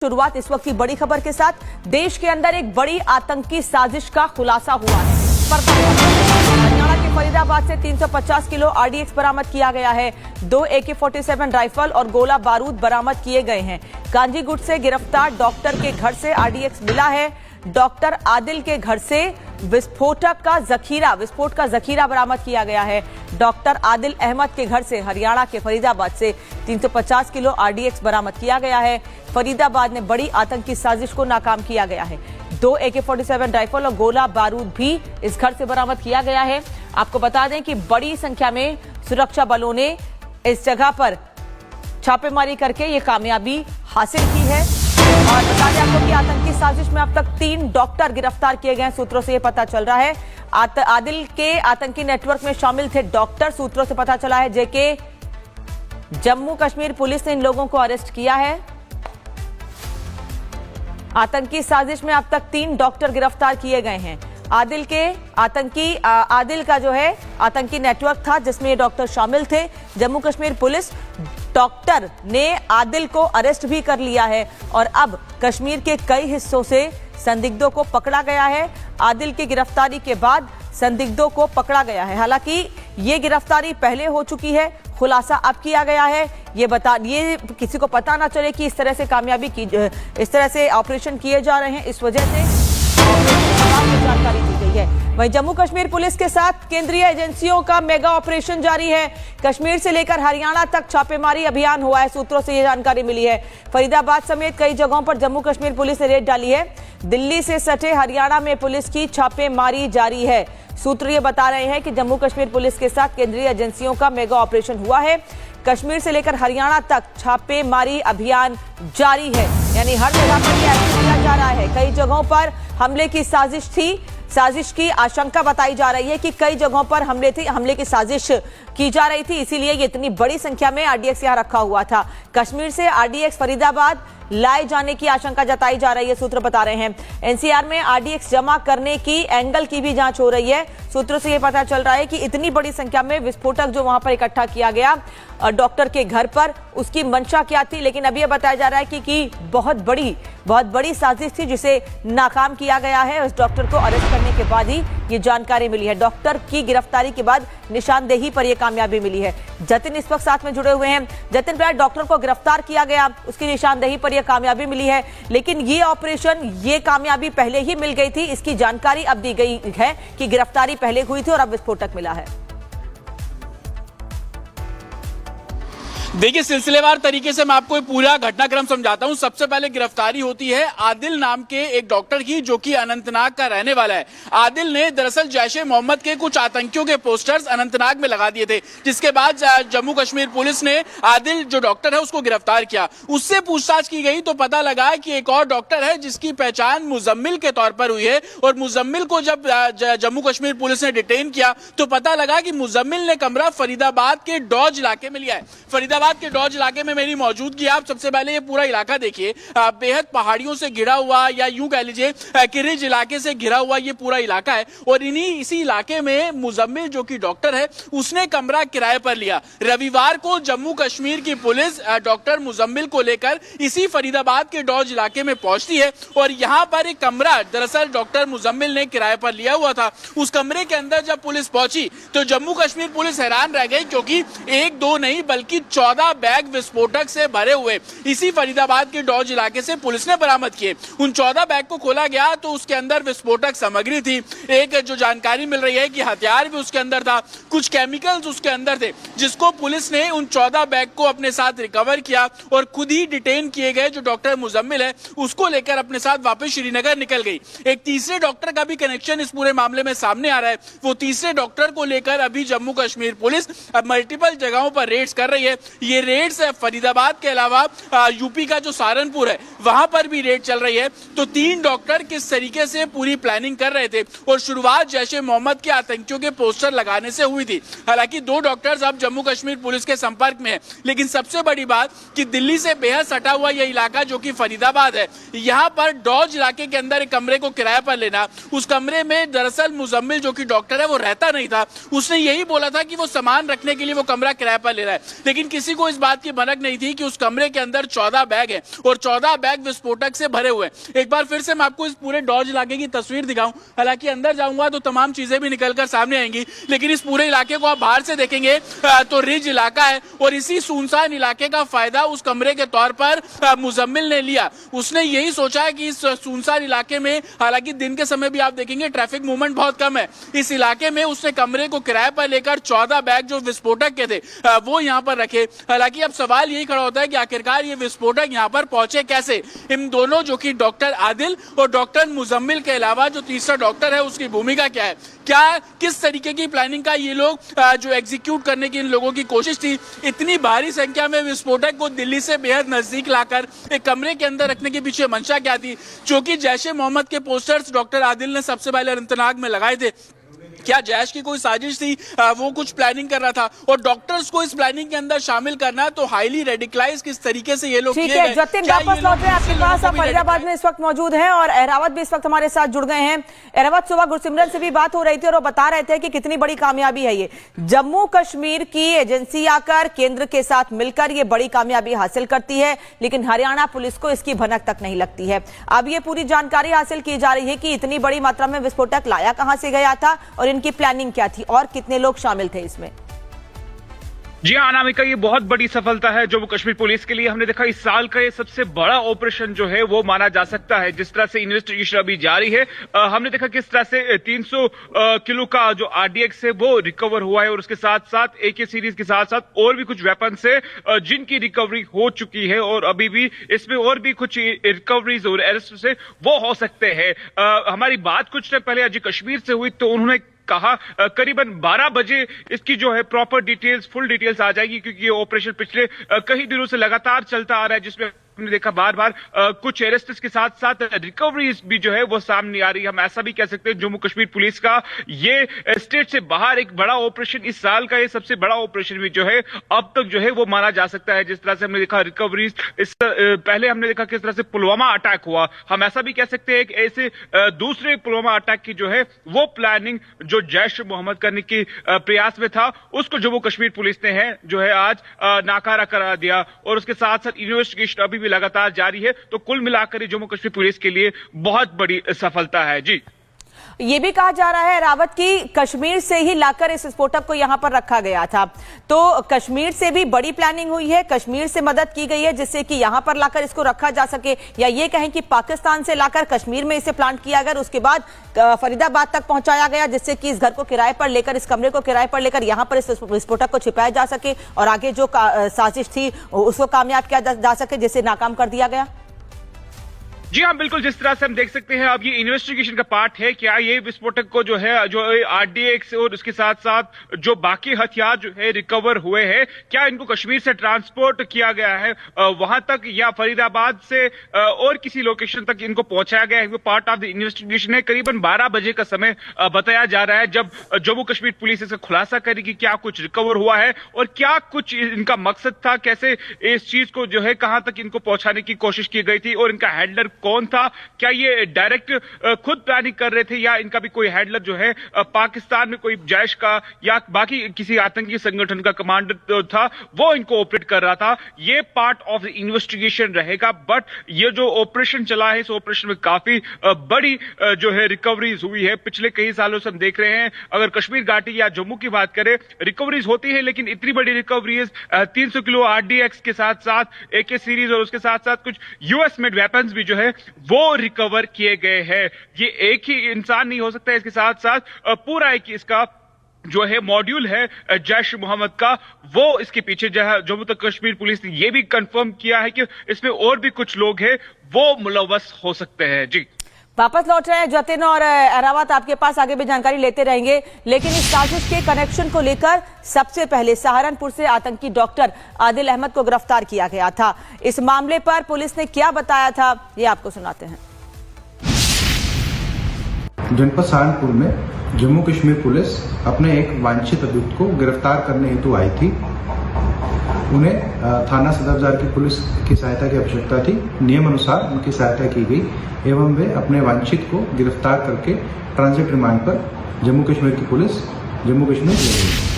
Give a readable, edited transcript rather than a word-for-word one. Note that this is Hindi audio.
शुरुआत इस वक्त की बड़ी खबर के साथ। देश के अंदर एक बड़ी आतंकी साजिश का खुलासा हुआ है। हरियाणा के फरीदाबाद से 350 किलो आरडीएक्स बरामद किया गया है। 2 AK-47 राइफल और गोला बारूद बरामद किए गए हैं। कांजीगुट से गिरफ्तार डॉक्टर के घर से आरडीएक्स मिला है। डॉक्टर आदिल के घर से विस्फोट का जखीरा बरामद किया गया है। डॉक्टर आदिल अहमद के घर से हरियाणा के फरीदाबाद से 350 किलो आरडीएक्स बरामद किया गया है। फरीदाबाद में बड़ी आतंकी साजिश को नाकाम किया गया है। 2 AK-47 राइफल और गोला बारूद भी इस घर से बरामद किया गया है। आपको बता दें कि बड़ी संख्या में सुरक्षा बलों ने इस जगह पर छापेमारी करके ये कामयाबी हासिल की है। और बता दें आपको कि आतंकी साजिश में अब तक 3 डॉक्टर गिरफ्तार किए गए। सूत्रों से यह पता चल रहा है आदिल के आतंकी नेटवर्क में शामिल थे डॉक्टर। सूत्रों से पता चला है जेके जम्मू कश्मीर पुलिस ने इन लोगों को अरेस्ट किया है। आतंकी साजिश में अब तक 3 डॉक्टर गिरफ्तार किए गए हैं। आदिल का जो है आतंकी नेटवर्क था जिसमें ये डॉक्टर शामिल थे। जम्मू कश्मीर पुलिस डॉक्टर ने आदिल को अरेस्ट भी कर लिया है और अब कश्मीर के कई हिस्सों से संदिग्धों को पकड़ा गया है। आदिल की गिरफ्तारी के बाद संदिग्धों को पकड़ा गया है। हालांकि ये गिरफ्तारी पहले हो चुकी है, खुलासा अब किया गया है। ये किसी को पता ना चले कि इस तरह से ऑपरेशन किए जा रहे हैं, इस वजह से जानकारी दी गई है। वहीं जम्मू कश्मीर पुलिस के साथ केंद्रीय एजेंसियों का मेगा ऑपरेशन जारी है। कश्मीर से लेकर हरियाणा तक छापेमारी अभियान हुआ है। सूत्रों से यह जानकारी मिली है। फरीदाबाद समेत कई जगहों पर जम्मू कश्मीर पुलिस ने रेड डाली है। दिल्ली से सटे हरियाणा में पुलिस की छापेमारी जारी है। सूत्र ये बता रहे हैं कि जम्मू कश्मीर पुलिस के साथ केंद्रीय एजेंसियों का मेगा ऑपरेशन हुआ है। कश्मीर से लेकर हरियाणा तक छापेमारी अभियान जारी है, यानी हर जगह पर यह एक्शन किया जा रहा है। कई जगहों पर हमले की साजिश थी, साजिश की आशंका बताई जा रही है कि कई जगहों पर हमले की साजिश की जा रही थी, इसीलिए ये इतनी बड़ी संख्या में आरडीएक्स यहां रखा हुआ था। कश्मीर से आरडीएक्स फरीदाबाद लाए जाने की आशंका जताई जा रही है, सूत्र बता रहे हैं। एनसीआर में आरडीएक्स जमा करने की एंगल की भी जांच हो रही है। सूत्रों से यह पता चल रहा है कि इतनी बड़ी संख्या में विस्फोटक जो वहां पर इकट्ठा किया गया डॉक्टर के घर पर, उसकी मंशा क्या थी। लेकिन अभी यह बताया जा रहा है कि बहुत बड़ी साजिश थी जिसे नाकाम किया गया है। उस डॉक्टर को अरेस्ट करने के बाद ही ये जानकारी मिली है। डॉक्टर की गिरफ्तारी के बाद निशानदेही पर यह कामयाबी मिली है। जतिन इस वक्त साथ में जुड़े हुए हैं। जतिन, प्राय डॉक्टर को गिरफ्तार किया गया, उसकी निशानदेही पर यह कामयाबी मिली है, लेकिन ये कामयाबी पहले ही मिल गई थी। इसकी जानकारी अब दी गई है कि गिरफ्तारी पहले हुई थी और अब विस्फोटक मिला है। देखिए, सिलसिलेवार तरीके से मैं आपको पूरा घटनाक्रम समझाता हूं। सबसे पहले गिरफ्तारी होती है आदिल नाम के एक डॉक्टर की, जो कि अनंतनाग का रहने वाला है। आदिल ने दरअसल जैश-ए मोहम्मद के कुछ आतंकियों के पोस्टर्स अनंतनाग में लगा दिए थे, जिसके बाद जम्मू कश्मीर पुलिस ने आदिल जो डॉक्टर है उसको गिरफ्तार किया। उससे पूछताछ की गई तो पता लगा कि एक और डॉक्टर है जिसकी पहचान मुजम्मिल के तौर पर हुई है। और मुजम्मिल को जब जम्मू कश्मीर पुलिस ने डिटेन किया तो पता लगा कि मुजम्मिल ने कमरा फरीदाबाद के डॉज इलाके में लिया है। फरीदाबाद के डॉज इलाके में मेरी मौजूदगी। आप सबसे पहले ये पूरा इलाका देखिए, बेहद पहाड़ियों से घिरा हुआ, या यूं कह लीजिए किरिज इलाके से घिरा हुआ ये पूरा इलाका है। और इसी इलाके में मुजम्मिल जो कि डॉक्टर है उसने कमरा किराए पर लिया। रविवार को जम्मू कश्मीर की पुलिस डॉक्टर मुजम्मिल को लेकर इसी फरीदाबाद के डॉज इलाके में पहुंचती है और यहां पर एक कमरा दरअसल डॉक्टर मुजम्मिल ने किराए पर लिया हुआ था। उस कमरे के अंदर जब पुलिस पहुंची तो जम्मू कश्मीर पुलिस हैरान रह गई, क्योंकि 1-2 नहीं बल्कि 14 बैग विस्फोटक से भरे हुए इसी फरीदाबाद के डॉज इलाके से पुलिस ने बरामद किए। उन 14 बैग को खोला गया तो उसके अंदर विस्फोटक सामग्री थी। एक जो जानकारी मिल रही है कि हथियार भी उसके अंदर था, कुछ केमिकल्स उसके अंदर थे, जिसको पुलिस ने उन 14 बैग को अपने साथ रिकवर किया और खुद ही डिटेन किए गए जो डॉक्टर मुजम्मिल है उसको लेकर अपने साथ वापस श्रीनगर निकल गई। एक तीसरे डॉक्टर का भी कनेक्शन इस पूरे मामले में सामने आ रहा है। वो तीसरे डॉक्टर को लेकर अभी जम्मू कश्मीर पुलिस अब मल्टीपल जगहों पर रेड्स कर रही है। ये रेड्स फरीदाबाद के अलावा यूपी का जो सहारनपुर है वहां पर भी रेड चल रही है। तो 3 डॉक्टर किस तरीके से पूरी प्लानिंग कर रहे थे और शुरुआत जैश-ए मोहम्मद के आतंकियों के पोस्टर लगाने से हुई थी। हालांकि 2 डॉक्टर्स अब जम्मू कश्मीर पुलिस के संपर्क में है, लेकिन सबसे बड़ी बात कि दिल्ली से बेहद सटा हुआ यह इलाका जो कि फरीदाबाद है, यहाँ पर डॉज इलाके के अंदर एक कमरे को किराए पर लेना, उस कमरे में दरअसल मुजम्मिल जो कि डॉक्टर है वो रहता नहीं था। उसने यही बोला था कि वो सामान रखने के लिए वो कमरा किराए पर ले रहा है, लेकिन किसी किसी को इस बात की भनक नहीं थी कि उस कमरे के अंदर 14 बैग है और 14 बैग विस्फोटक से भरे हुए हैं। एक बार फिर से मैं आपको इस पूरे डॉज इलाके की तस्वीर दिखाऊं, हालांकि अंदर जाऊंगा तो तमाम चीजें भी निकलकर सामने आएंगी, लेकिन इस पूरे इलाके को आप बाहर से देखेंगे तो रिज इलाका है और इसी सुनसान इलाके का फायदा उस कमरे के तौर पर मुजम्मिल ने लिया। उसने यही सोचा है कि इस सुनसान इलाके में, हालांकि दिन के समय भी आप देखेंगे ट्रैफिक मूवमेंट बहुत कम है, इस इलाके में उसने कमरे को किराए पर लेकर 14 बैग जो विस्फोटक के थे वो यहां पर रखे। हालांकि अब सवाल यही खड़ा होता है कि आखिरकार ये विस्फोटक यहां पर पहुंचे कैसे। इन दोनों जो कि डॉक्टर आदिल और डॉक्टर मुजम्मिल के अलावा जो तीसरा डॉक्टर है उसकी भूमिका क्या है, क्या किस तरीके की प्लानिंग का ये लोग जो एग्जीक्यूट करने की इन लोगों की कोशिश थी। इतनी भारी संख्या में विस्फोटक को दिल्ली से बेहद नजदीक लाकर एक कमरे के अंदर रखने के पीछे मंशा क्या थी। क्योंकि जैशे मोहम्मद के पोस्टर्स डॉक्टर आदिल ने सबसे पहले अनंतनाग में लगाए थे, क्या जैश की कोई साजिश थी, वो कुछ प्लानिंग कर रहा था और डॉक्टर्स को इस प्लानिंग के अंदर शामिल करना, तो हाईली रेडिकलाइज किस तरीके से ये लोग ठीक है। जतिन वापस लौट रहे हैं आपके पास, आप फरीदाबाद में इस वक्त मौजूद हैं और अहरावत भी इस वक्त हमारे साथ जुड़ गए हैं। अहरावत, सुबह गुरसिमरन से भी बात हो रही थी और वो बता रहे थे कि कितनी बड़ी कामयाबी है ये, जम्मू कश्मीर की एजेंसी आकर केंद्र के साथ मिलकर ये बड़ी कामयाबी हासिल करती है, लेकिन हरियाणा पुलिस को इसकी भनक तक नहीं लगती है। अब ये पूरी जानकारी हासिल की जा रही है कि इतनी बड़ी मात्रा में विस्फोटक लाया कहां से गया था और इनकी प्लानिंग क्या थी और कितने लोग शामिल थे इसमें। जी हाँ अनामिका, ये बहुत बड़ी सफलता है जम्मू कश्मीर पुलिस के लिए। हमने देखा इस साल का ये सबसे बड़ा ऑपरेशन जो है वो माना जा सकता है। जिस तरह से इन्वेस्टिगेशन अभी जारी है, हमने देखा किस तरह से 300 किलो का जो आरडीएक्स है वो रिकवर हुआ है और उसके साथ साथ एके सीरीज के साथ साथ और भी कुछ वेपन्स है जिनकी रिकवरी हो चुकी है और अभी भी इसमें और भी कुछ रिकवरीज और अरेस्ट से वो हो सकते हैं। हमारी बात कुछ टाइम पहले अजय कश्मीर से हुई तो उन्होंने कहा करीबन 12 बजे इसकी जो है प्रॉपर डिटेल्स, फुल डिटेल्स आ जाएगी, क्योंकि ये ऑपरेशन पिछले कई दिनों से लगातार चलता आ रहा है, जिसमें हमने देखा बार बार कुछ अरेस्ट्स के साथ साथ रिकवरीज भी जो है वो सामने आ रही है। हम ऐसा भी कह सकते हैं जम्मू कश्मीर पुलिस का ये स्टेट से बाहर एक बड़ा ऑपरेशन, इस साल का ये सबसे बड़ा ऑपरेशन भी जो है अब तक जो है वो माना जा सकता है। जिस तरह से हमने देखा रिकवरीज, इस पहले हमने देखा किस तरह से पुलवामा अटैक हुआ, हम ऐसा भी कह सकते हैं कि ऐसे दूसरे पुलवामा अटैक की जो है वो प्लानिंग जो जैश मोहम्मद करने की प्रयास में था, उसको जम्मू कश्मीर पुलिस ने है जो है आज नाकारा करा दिया और उसके साथ साथ इन्वेस्टिगेशन अभी भी लगातार जारी है। तो कुल मिलाकर जम्मू कश्मीर पुलिस के लिए बहुत बड़ी सफलता है। जी, ये भी कहा जा रहा है रावत की कश्मीर से ही लाकर इस विस्फोटक को यहां पर रखा गया था, तो कश्मीर से भी बड़ी प्लानिंग हुई है, कश्मीर से मदद की गई है जिससे कि यहां पर लाकर इसको रखा जा सके, या ये कहें कि पाकिस्तान से लाकर कश्मीर में इसे प्लांट किया गया, उसके बाद फरीदाबाद तक पहुंचाया गया जिससे कि इस घर को किराए पर लेकर, इस कमरे को किराए पर लेकर यहां पर इस विस्फोटक को छिपाया जा सके और आगे जो साजिश थी उसको कामयाब किया जा सके, जिसे नाकाम कर दिया गया। जी हाँ बिल्कुल, जिस तरह से हम देख सकते हैं अब ये इन्वेस्टिगेशन का पार्ट है। क्या ये विस्फोटक को जो है जो आरडीएक्स और उसके साथ साथ जो बाकी हथियार जो है रिकवर हुए हैं, क्या इनको कश्मीर से ट्रांसपोर्ट किया गया है वहां तक या फरीदाबाद से और किसी लोकेशन तक इनको पहुंचाया गया है, वो पार्ट ऑफ द इन्वेस्टिगेशन है। करीबन 12 बजे का समय बताया जा रहा है जब जम्मू कश्मीर पुलिस इसका खुलासा करेगी क्या कुछ रिकवर हुआ है और क्या कुछ इनका मकसद था, कैसे इस चीज को जो है कहां तक इनको पहुंचाने की कोशिश की गई थी और इनका हैंडलर कौन था, क्या ये डायरेक्ट खुद प्लानिंग कर रहे थे या इनका भी कोई हैंडलर जो है पाकिस्तान में कोई जैश का या बाकी किसी आतंकी संगठन का कमांडर था वो इनको ऑपरेट कर रहा था। ये पार्ट ऑफ द इन्वेस्टिगेशन रहेगा, बट ये जो ऑपरेशन चला है इस ऑपरेशन में काफी बड़ी जो है रिकवरीज हुई है। पिछले कई सालों से हम देख रहे हैं, अगर कश्मीर घाटी या जम्मू की बात करें रिकवरीज होती है, लेकिन इतनी बड़ी रिकवरीज 300 किलो आरडीएक्स के साथ साथ एके सीरीज और उसके साथ साथ कुछ यूएस मेड वेपन्स भी जो है वो रिकवर किए गए हैं। ये एक ही इंसान नहीं हो सकता, इसके साथ साथ पूरा एक इसका जो है मॉड्यूल है जैश मोहम्मद का, वो इसके पीछे जम्मू तक कश्मीर पुलिस ने ये भी कंफर्म किया है कि इसमें और भी कुछ लोग हैं वो मुलव्वस हो सकते हैं। जी, वापस लौट रहे हैं जतिन और अहरावत, आपके पास आगे भी जानकारी लेते रहेंगे, लेकिन इस साजिश के कनेक्शन को लेकर सबसे पहले सहारनपुर से आतंकी डॉक्टर आदिल अहमद को गिरफ्तार किया गया था। इस मामले पर पुलिस ने क्या बताया था ये आपको सुनाते हैं। जनपद सहारनपुर में जम्मू कश्मीर पुलिस अपने एक वांछित अभियुक्त को गिरफ्तार करने हेतु आई थी। उन्हें थाना सदर बाजार की पुलिस की सहायता की आवश्यकता थी। नियम अनुसार उनकी सहायता की गई एवं वे अपने वांछित को गिरफ्तार करके ट्रांजिट रिमांड पर जम्मू कश्मीर की पुलिस जम्मू कश्मीर ले गई।